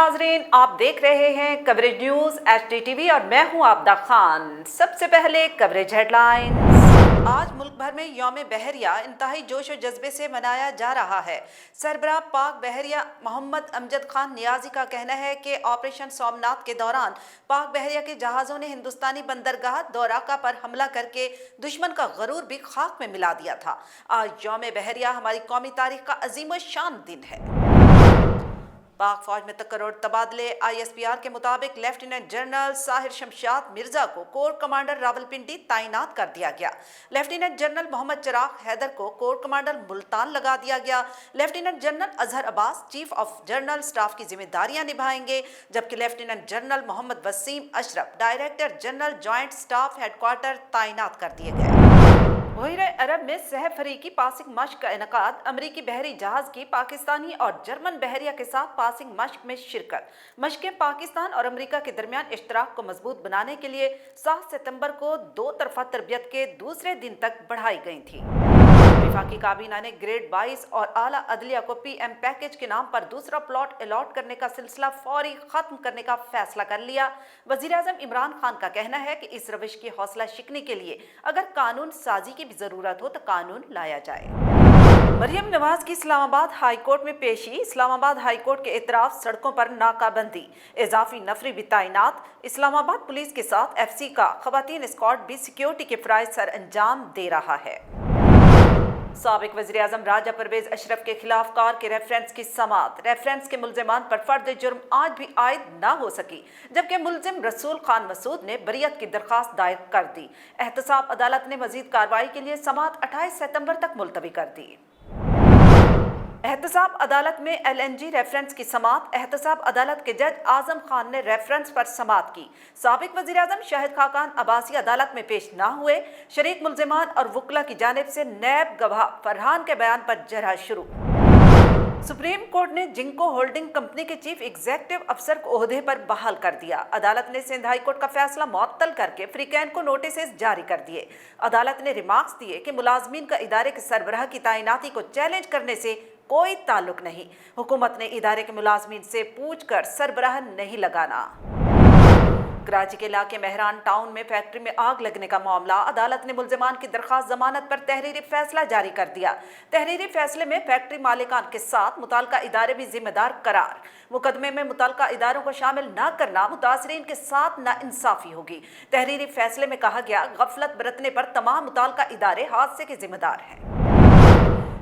नाजरीन, आप देख रहे हैं कवरेज न्यूज HDTV और मैं हूं आबदा खान। सबसे पहले कवरेज हेडलाइंस। आज मुल्क भर में यौम बहरिया इंतहाई जोश और जज्बे से मनाया जा रहा है। सरबराह पाक बहरिया मोहम्मद अमजद खान नियाजी का कहना है कि ऑपरेशन सोमनाथ के दौरान पाक बहरिया के जहाज़ों ने हिंदुस्तानी बंदरगाह दौराका पर हमला करके दुश्मन का गरूर भी खाक में मिला दिया था। आज यौम बहरिया हमारी कौमी तारीख का अजीम शान दिन है। पाक फौज में तकर्रुर तबादले। ISPR के मुताबिक लेफ्टिनेंट जनरल साहिर शमशाद मिर्जा को कोर कमांडर रावलपिंडी तैनात कर दिया गया। लेफ्टिनेंट जनरल मोहम्मद चिराग हैदर को कोर कमांडर मुल्तान लगा दिया गया। Lieutenant general Azhar Abbas chief of general staff की जिम्मेदारियां निभाएंगे, जबकि lieutenant general Mohammad Waseem Ashraf director general joint staff headquarter तैनात कर दिए गए। बहरे अरब में सह फरीकी पासिंग मश्क का इनकाद। अमरीकी बहरी जहाज की पाकिस्तानी और जर्मन बहरिया के साथ पासिंग मश्क में शिरकत। मश्कें पाकिस्तान और अमरीका के दरमियान इश्तराक को मजबूत बनाने के लिए 7 सितंबर को दो तरफा तरबियत के दूसरे दिन तक बढ़ाई गई थी। वफाकी काबीना ने ग्रेड 22 और आला अदलिया को PM पैकेज के नाम पर दूसरा प्लॉट अलॉट करने का सिलसिला फौरी खत्म करने का फैसला कर लिया। वजीर आज़म इमरान खान का कहना है कि इस रविश की हौसला शिकनी के लिए अगर कानून साजी की भी जरूरत हो तो कानून लाया जाए। मरियम नवाज की इस्लामाबाद हाई कोर्ट में पेशी। इस्लामाबाद हाई कोर्ट के इतराफ सड़कों पर नाकाबंदी, इजाफी नफरी भी तैनात। इस्लामाबाद पुलिस के साथ FC का खवातीन स्क्वाड भी सिक्योरिटी के फराइज सर अंजाम दे रहा है। साबिक वज़ीर आज़म राजा परवेज अशरफ के खिलाफ कार के रेफरेंस की समाअत। रेफरेंस के मुल्जिमान पर फर्द जुर्म आज भी आयद ना हो सकी, जबकि मुल्जिम रसूल खान मसूद ने बरियत की दरख्वास्त दायर कर दी। एहतसाब अदालत ने मजीद कार्रवाई के लिए समाअत 28 सितंबर तक मुलतवी कर दी। एहतसाब अदालत में LNG रेफरेंस की समाअत। एहतसाब अदालत के जज आजम खान ने रेफरेंस पर समाअत की। साबिक वज़ीर आज़म शाहिद खाकान अब्बासी अदालत में पेश ना हुए। शरीक मुल्जिमान और वकला की जानिब से नैब गवाह फरहान के बयान पर जरह शुरू। सुप्रीम कोर्ट ने जिंको होल्डिंग कंपनी के चीफ एग्जीक्यूटिव अफसर को ओहदे पर बहाल कर दिया। अदालत ने सिंध हाई कोर्ट का फैसला मुअत्तल करके फ्रीकैन को नोटिस जारी कर दिए। अदालत ने रिमार्क्स दिए कि मुलाजमीन का इदारे के सरबराह की तैनाती को चैलेंज करने से कोई ताल्लुक नहीं। हुकूमत ने इदारे के मुलाजमीन से पूछ कर सरबराह नहीं लगाना। कराची के इलाके मेहरान टाउन में फैक्ट्री में आग लगने का मामला। अदालत ने मुल्जिमान की दरख्वास्त जमानत पर तहरीरी फैसला जारी कर दिया। तहरीरी फैसले में फैक्ट्री मालिकान के साथ मुताल्लिका इदारे भी जिम्मेदार करार। मुकदमे में मुताल्लिका इदारों को शामिल न करना मुतासरीन के साथ नाइंसाफी होगी। तहरीरी फैसले में कहा गया, गफलत बरतने पर तमाम मुताल्लिका इदारे हादसे के जिम्मेदार हैं।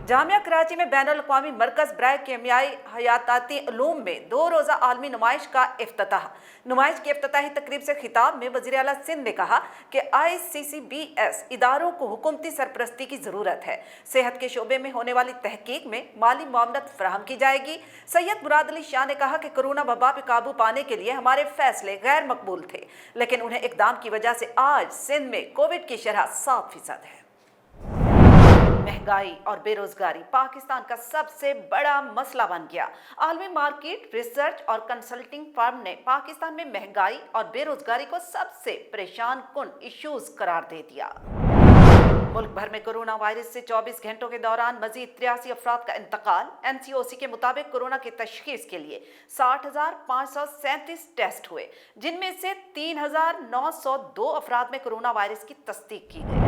जामिया कराची में बैनुल-अक़वामी मरकज़ बराए कीमियाई हयाताती उलूम में 2 रोज़ा आलमी नुमाइश का इफ्तिताह। नुमाइश की इफ्तिताही तकरीब से खिताब में वज़ीर आला सिंध ने कहा कि ICCBS इदारों को हुकूमती सरपरस्ती की ज़रूरत है। सेहत के शोबे में होने वाली तहकीक में माली मुआवनत फराहम की जाएगी। सैयद मुराद अली शाह ने कहा कि कोरोना वबा पर काबू पाने के लिए हमारे फैसले गैर मकबूल थे, लेकिन उन्हें इक़दाम की वजह से आज सिंध में कोविड की शरह 7% है। महंगाई और बेरोजगारी पाकिस्तान का सबसे बड़ा मसला बन गया। आलमी मार्केट रिसर्च और कंसल्टिंग फर्म ने पाकिस्तान में महंगाई और बेरोजगारी को सबसे परेशान कुन इश्यूज करार दे दिया। मुल्क भर में कोरोना वायरस से 24 घंटों के दौरान मजीद 83 अफराद का इंतकाल। NCOC के मुताबिक कोरोना की तशखीस के लिए 60,537 टेस्ट हुए, जिनमें से 3,902 अफराद में कोरोना वायरस की तस्दीक की गई।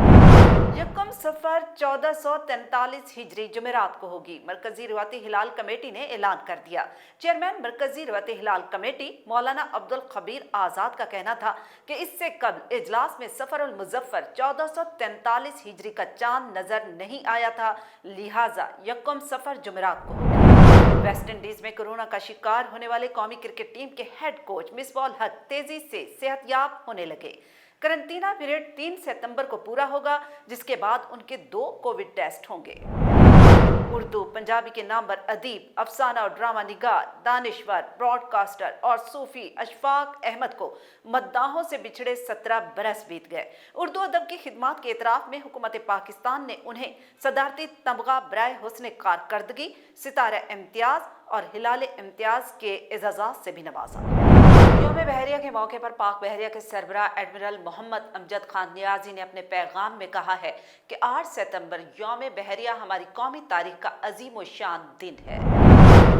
यकम सफर 1443 हिजरी जुमेरात को होगी। मरकजी रिवायती हिलाल कमेटी ने ऐलान कर दिया। चेयरमैन मरकजी रिवायती हिलाल कमेटी मौलाना अब्दुल खबीर आज़ाद का कहना था कि इससे कबल इजलास में सफर उल मुजफ्फर 1443 हिजरी का चांद नजर नहीं आया था, लिहाजा यकम सफर जुमेरात को होगी। वेस्ट इंडीज में कोरोना का शिकार होने वाले कौमी क्रिकेट टीम के हेड कोच मिसबाह हक तेजी से सेहतयाब होने लगे। करंटीना पीरियड 3 सितंबर को पूरा होगा, जिसके बाद उनके 2 कोविड टेस्ट होंगे। उर्दू पंजाबी के नामवर अदीब, अफसाना और ड्रामा निगार, दानिश्वर, ब्रॉडकास्टर और सूफी अशफाक अहमद को मद्दाहों से बिछड़े 17 बरस बीत गए। उर्दू अदब की खिदमात के एतराफ़ में हुकूमत पाकिस्तान ने उन्हें सदारती तमगा बराए हुस्न कारकर्दगी, सितारा इम्तियाज़ और हिलाल इम्तियाज़ के एजाज़ात से भी नवाजा। यौम बहरिया के मौके पर पाक बहरिया के सरबराह एडमिरल मोहम्मद अमजद खान नियाजी ने अपने पैगाम में कहा है कि 8 सितंबर यौम बहरिया हमारी कौमी तारीख का अजीम व शान दिन है।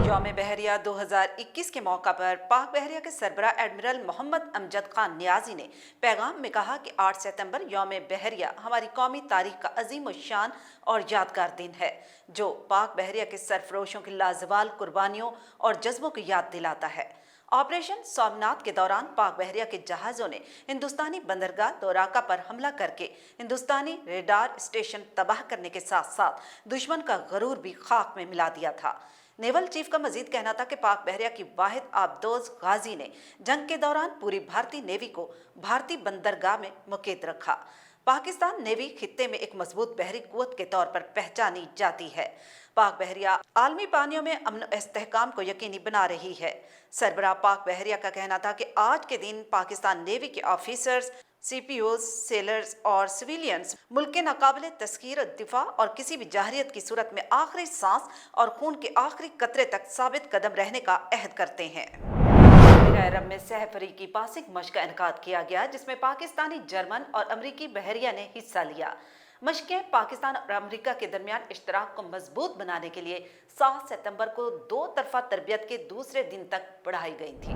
यौम बहरिया 2021 के मौका पर पाक बहरिया के सरबराह एडमिरल मोहम्मद अमजद खान नियाजी ने पैगाम में कहा कि 8 सितंबर यौम बहरिया हमारी कौमी तारीख का अजीम शान और यादगार दिन है, जो पाक बहरिया के सरफरोशों की लाजवाल कुर्बानियों और जज्बों को याद दिलाता है। ऑपरेशन सोमनाथ के दौरान पाक बहरिया के जहाज़ों ने हिंदुस्तानी बंदरगाह दोराका पर हमला करके हिंदुस्तानी रेडार स्टेशन तबाह करने के साथ साथ दुश्मन का गरूर भी खाक में मिला दिया था। नेवल चीफ का मजीद कहना था कि पाक बहरिया की वाहिद आबदोज गाजी ने जंग के दौरान पूरी भारतीय नेवी को भारतीय बंदरगाह में मुक़ैद रखा। पाकिस्तान नेवी खित्ते में एक मजबूत बहरी कुव्वत के तौर पर पहचानी जाती है। पाक बहरिया आलमी पानियों में अमन और इस्तेहकाम को यकीनी बना रही है। सरबराह पाक बहरिया का कहना था कि आज के दिन पाकिस्तान नेवी के ऑफिसर्स, CPOs, सेलर्स और सिविलियंस मुल्क के नाकाबिले तस्कीर दिफा और किसी भी जाहरियत की सूरत में आखिरी सांस और खून के आखिरी कतरे तक साबित कदम रहने का अहद करते हैं। अरब में सहफरी की पासिंग मश्क का इनकाद किया गया, जिसमें पाकिस्तानी, जर्मन और अमरीकी बहरिया ने हिस्सा लिया। मश्कें पाकिस्तान और अमेरिका के दरमियान इश्तराक को मजबूत बनाने के लिए 7 सितंबर को दो तरफा तरबियत के दूसरे दिन तक बढ़ाई गई थी।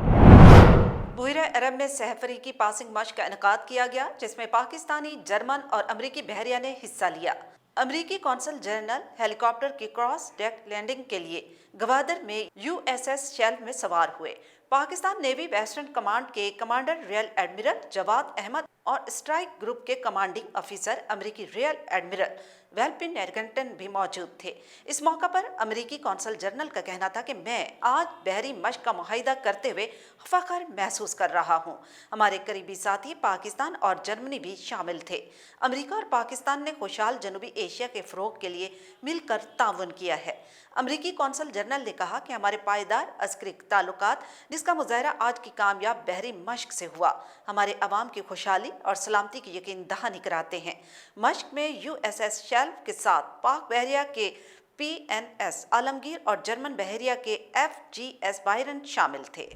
बहरीन अरब में सहफरी की पासिंग मश्क का इनकाद किया गया, जिसमें पाकिस्तानी, जर्मन और अमरीकी बहरिया ने हिस्सा लिया। अमरीकी कौंसल जनरल हेलीकॉप्टर की क्रॉस डेक लैंडिंग के लिए गवादर में USS शेल्फ में सवार हुए। पाकिस्तान नेवी वेस्टर्न कमांड के commander rear admiral Jawad Ahmed और स्ट्राइक ग्रुप के कमांडिंग ऑफिसर अमरीकी रियल एडमिरल वेल्पिन एरगंटन भी मौजूद थे। इस मौका पर अमरीकी कौंसल जनरल का कहना था कि मैं आज बहरी मश्क का मुआहिदा करते हुए फख्र महसूस कर रहा हूँ। हमारे करीबी साथी पाकिस्तान और जर्मनी भी शामिल थे। अमरीका और पाकिस्तान ने खुशहाल जनूबी एशिया के फ़रोग़ के लिए मिलकर ताउन किया है। अमरीकी कौंसल जनरल ने कहा कि हमारे पायदार अस्करी ताल्लुकात, जिसका मुजाहरा आज की कामयाब बहरी मश्क से हुआ, हमारे अवाम की खुशहाली और सलामती की यकीन दहानी कराते हैं। मश्क में USS शेल्फ के साथ पाक बहरिया के PNS आलमगीर और जर्मन बहरिया के FGS बायरन शामिल थे।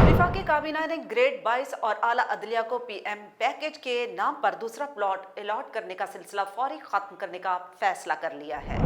वफाकी काबीना ने ग्रेड 22 और आला अदलिया को PM पैकेज के नाम पर दूसरा प्लॉट अलॉट करने का सिलसिला फौरी खत्म करने का फैसला कर लिया है।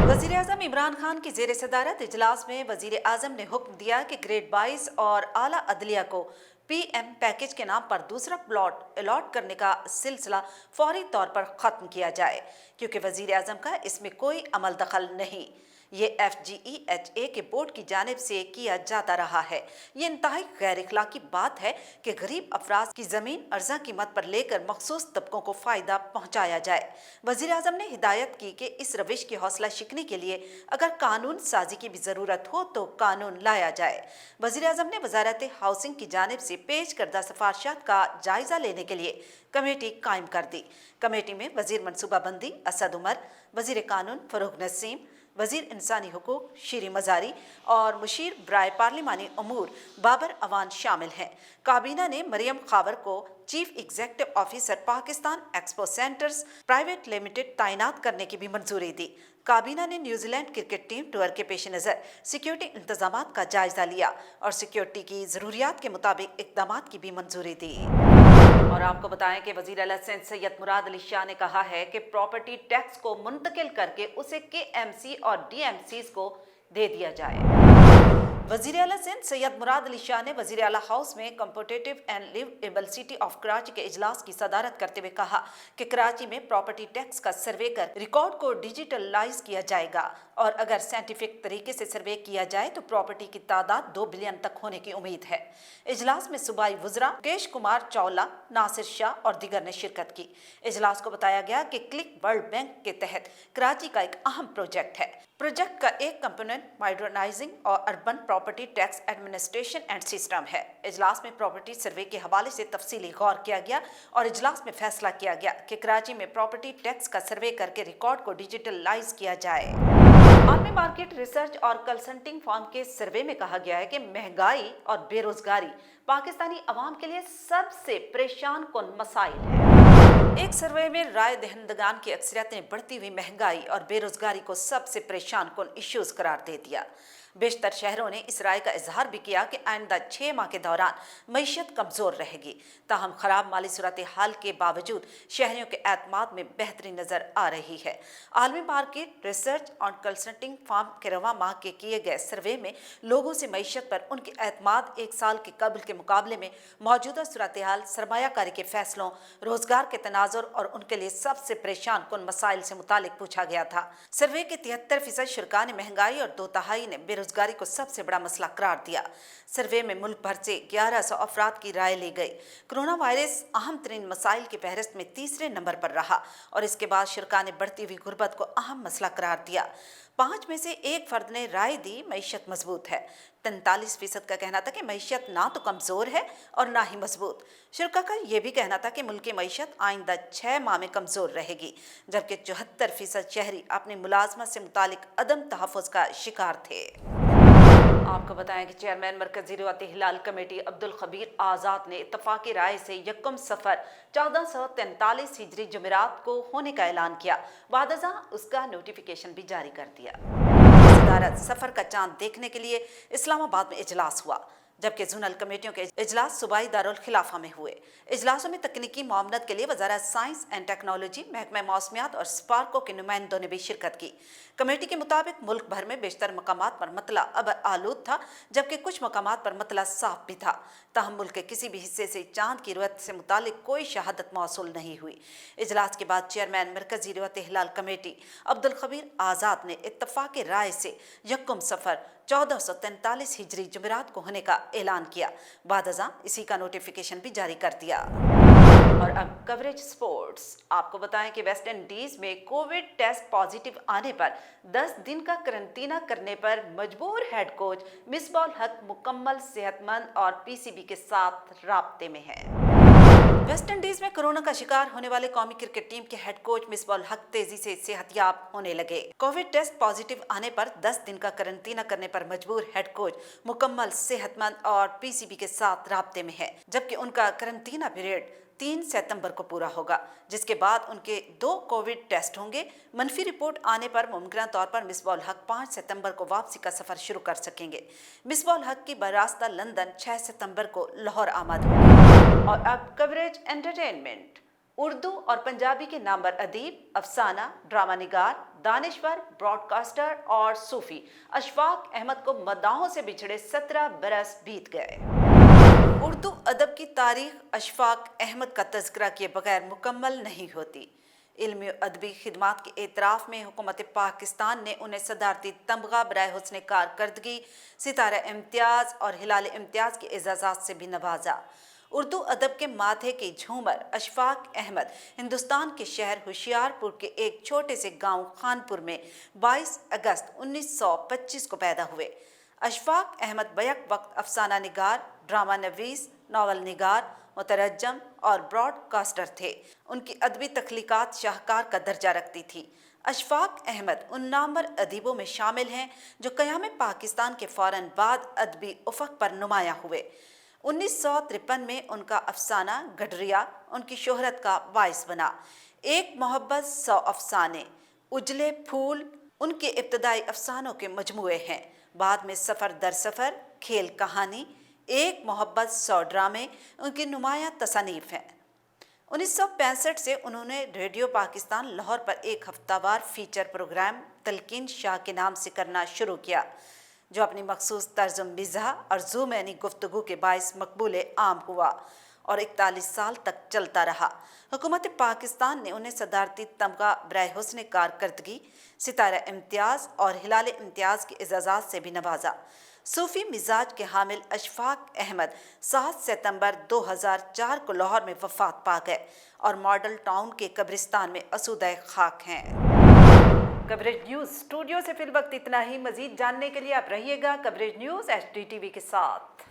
वज़ीर आज़म इमरान खान की ज़ेर सदारत इजलास में वज़ीर आज़म ने हुक्म दिया कि ग्रेड 22 और आला अदलिया को PM पैकेज के नाम पर दूसरा प्लॉट अलॉट करने का सिलसिला फौरी तौर पर ख़त्म किया जाए, क्योंकि वज़ीर आज़म का इसमें कोई अमल दखल नहीं। ये FGEHA के बोर्ड की जानिब से किया जाता रहा है। ये इंतहाई गैर इखलाकी बात है कि गरीब अफराद की ज़मीन अर्जा कीमत पर लेकर मखसूस तबकों को फ़ायदा पहुँचाया जाए। वज़ीर आज़म ने हिदायत की कि इस रविश की हौसला शिकनी के लिए अगर कानून साजी की भी ज़रूरत हो तो कानून लाया जाए। वज़ीर आज़म ने वज़ारत हाउसिंग की जानिब से पेश करदा सिफारिशात का जायज़ा लेने के लिए कमेटी कायम कर दी। कमेटी में वज़ीर मनसूबाबंदी असद उमर, वज़ीर कानून फ़रूग नसीम, वज़ीर इंसानी हुकूक शीरी मज़ारी और मुशीर बराए पार्लिमानी अमूर बाबर अवान शामिल हैं। काबीना ने मरियम खावर को chief executive officer Pakistan expo centres private limited तैनात करने की भी मंजूरी दी। काबीना ने न्यूजीलैंड क्रिकेट टीम टूर के पेश नज़र सिक्योरिटी इंतजामात का जायजा लिया और सिक्योरिटी की ज़रूरियात के मुताबिक इक़दामात की भी मंजूरी दी। और आपको बताएं कि वज़ीर आला सिंध सैयद मुराद अली शाह ने कहा है कि प्रॉपर्टी टैक्स को मुंतकिल करके उसे KMC और DMCs को दे दिया जाए। वज़ीर आला सिंध सैयद मुराद अली शाह ने वज़ीर आला हाउस में competitive and livable city of Karachi के इजलास की सदारत करते हुए कहा कि कराची में प्रॉपर्टी टैक्स का सर्वे कर रिकॉर्ड को डिजिटलाइज किया जाएगा और अगर साइंटिफिक तरीके से सर्वे किया जाए तो प्रॉपर्टी की तादाद 2 बिलियन तक होने की उम्मीद है। इजलास में सूबाई वज़रा मुकेश कुमार चावला, नासिर शाह और दीगर ने शिरकत की। इजलास को बताया गया कि क्लिक वर्ल्ड बैंक के तहत कराची का एक अहम प्रोजेक्ट है। प्रोजेक्ट का एक कंपोनेंट मॉडर्नाइजिंग और urban property tax administration and system है। इजलास में प्रॉपर्टी सर्वे के हवाले से तफसीली गौर किया गया और इजलास में फैसला किया गया कि कराची में प्रॉपर्टी टैक्स का सर्वे करके रिकॉर्ड को डिजिटलाइज किया जाए। आलमी मार्केट रिसर्च और कंसल्टिंग फर्म के सर्वे में कहा गया है कि महंगाई और बेरोजगारी पाकिस्तानी अवाम के लिए सबसे परेशान कुन मसाइल है। एक सर्वे में राय दहिंदगान की अक्सरियत ने बढ़ती हुई महंगाई और बेरोजगारी को सबसे परेशान कुन इश्यूज करार दे दिया। बेशतर शहरों ने इस राय का इजहार भी किया कि आइंदा 6 माह के दौरान मईशत कमज़ोर रहेगी। ताहम खराब माली सूरत हाल के बावजूद शहरियों के एतमाद में बेहतरी नज़र आ रही है। आलमी मार्केट रिसर्च और कंसल्टिंग फर्म के रवा माह के किए गए सर्वे में लोगों से मईशत पर उनकी एतमाद एक साल के कबल के मुकाबले में मौजूदा सूरत हाल, सरमायाकारी के फैसलों, रोजगार के तनाजुर और उनके लिए सबसे परेशान कुन मसाइल से मुतालिक पूछा गया था। सर्वे के 73% शुरा ने महंगाई और 2/3 ने बेरोजगारी को सबसे बड़ा मसला करार दिया। सर्वे में मुल्क भर से 1100 अफराद की राय ली गई। कोरोना वायरस अहम तरीन मसाइल की फहरिस्त में तीसरे नंबर पर रहा और इसके बाद शुरा ने बढ़ती हुई गुर्बत को अहम मसला करार दिया। 5 में से 1 फर्द ने राय दी मईशत मजबूत है। 43% का कहना था कि मईशत ना तो कमज़ोर है और ना ही मजबूत। शुरा का यह भी कहना था कि मुल्क की मईशत आइंदा 6 माह में कमज़ोर रहेगी, जबकि 74% शहरी अपनी मुलाजमत से मुतालिक अदम तहफ़्फ़ुज़ का शिकार थे। आपको बताएं कि चेयरमैन मरकजी रिवायती हिलाल कमेटी अब्दुल खबीर आज़ाद ने इत्तफाक़ी राय से यकम सफ़र 1443 हिजरी जुमेरात को होने का ऐलान किया। बादअज़ां उसका नोटिफिकेशन भी जारी कर दिया। सदारत सफ़र का चांद देखने के लिए इस्लामाबाद में इजलास हुआ, जबकि जोनल कमेटियों के इजलास सूबाई दारुल खिलाफा में हुए। इजलासों में तकनीकी मामलत के लिए वजारत साइंस एंड टेक्नोलॉजी, महकमा मौसमियात और स्पार्को के नुमाइंदों ने भी शिरकत की। कमेटी के मुताबिक मुल्क भर में बेशतर मकामात पर मतला अबर आलूद था, जबकि कुछ मकामात पर मतला साफ भी था। ताहम मुल्क के किसी भी हिस्से से चांद की रुयत से मुतालिक कोई शहादत मौसूल नहीं हुई। इजलास के बाद चेयरमैन मरकजी रिवायती हिलाल कमेटी अब्दुल खबीर आज़ाद ने इत्तफाक़ी राय से यकम सफ़र 1443 हिजरी जुमेरात को होने का ऐलान किया। बादअज़ां इसी का नोटिफिकेशन भी जारी कर दिया। और अब कवरेज स्पोर्ट्स। आपको बताएं कि वेस्ट इंडीज में कोविड टेस्ट पॉजिटिव आने पर 10 दिन का करंटीना करने पर मजबूर हेड कोच मिसबाह हक मुकम्मल सेहतमंद और पीसीबी के साथ राब्ते में है। वेस्ट इंडीज में कोरोना का शिकार होने वाले कौमी क्रिकेट टीम के हेड कोच मिसबाह हक तेजी से सेहतयाब होने लगे। कोविड टेस्ट पॉजिटिव आने पर 10 दिन का करंटीना करने पर मजबूर हेड कोच मुकम्मल सेहतमंद और पीसीबी के साथ राब्ते में है, जबकि उनका करंटीना पीरियड 3 सितंबर को पूरा होगा, जिसके बाद उनके 2 कोविड टेस्ट होंगे। मनफी रिपोर्ट आने पर मुमकिन तौर पर मिसबाह हक 5 सितंबर को वापसी का सफर शुरू कर सकेंगे। मिसबाह हक की बरास्ता लंदन 6 सितंबर को लाहौर आमद होगी। और अब कवरेज एंटरटेनमेंट। उर्दू और पंजाबी के नामवर अदीब, अफसाना, ड्रामा निगार, दानिश्वर, ब्रॉडकास्टर और सूफी अशफाक अहमद को मदाहों से बिछड़े 17 बरस बीत गए। उर्दू अदब की तारीख अशफाक अहमद का तज़किरा किए बगैर मुकम्मल नहीं होती। इल्मी अदबी खिदमात के एतराफ़ में हुकूमत पाकिस्तान ने उन्हें सदारती तमगा बराए हुस्न कारकर्दगी, सितारा इम्तियाज़ और हिलाल इम्तियाज़ के एजाज़ात से भी नवाजा। उर्दू अदब के माथे की झूमर अशफाक अहमद हिंदुस्तान के शहर होशियारपुर के एक छोटे से गांव खानपुर में 22 अगस्त 1925 को पैदा हुए। अशफाक अहमद बैक वक्त अफसाना निगार, ड्रामा नवीस, नावल निगार, मुतरजम और ब्रॉडकास्टर थे। उनकी अदबी तख्लीकात शाहकार का दर्जा रखती थी। अशफाक अहमद उन नामवर अदीबों में शामिल हैं जो क़याम पाकिस्तान के फ़ौरन बाद अदबी उफ़क़ पर नुमायाँ हुए। 1953 में उनका अफसाना गडरिया उनकी शोहरत का बाइस बना। एक मोहब्बत 100 अफसाने, उजले फूल उनके इब्तदाई अफसानों के मजमूए हैं। बाद में सफ़र दर सफ़र, खेल कहानी, एक मोहब्बत 100 ड्रामे उनकी नुमायाँ तसानीफ़ हैं। 1965 से उन्होंने रेडियो पाकिस्तान लाहौर पर एक हफ्तावार फीचर प्रोग्राम तलकीन शाह के नाम से करना शुरू किया, जो अपनी मखसूस तर्ज मिज़ाह और ज़ूमैनी गुफ्तगू के बाइस मकबूल आम हुआ और 41 साल तक चलता रहा। हुकूमत पाकिस्तान ने उन्हें सदारती तमगा बराए हुस्न कारकर्दगी, सितारा इम्तियाज़ और हिलाल इम्तियाज़ के एजाज़ात से भी नवाजा। सूफ़ी मिजाज के हामिल अशफाक अहमद 7 सितंबर 2004 को लाहौर में वफ़ात पा गए और मॉडल टाउन के कब्रिस्तान में असुदे खाक हैं। कवरेज न्यूज़ स्टूडियो से फिल वक्त इतना ही। मज़ीद जानने के लिए आप रहिएगा कवरेज न्यूज़ HDTV के साथ।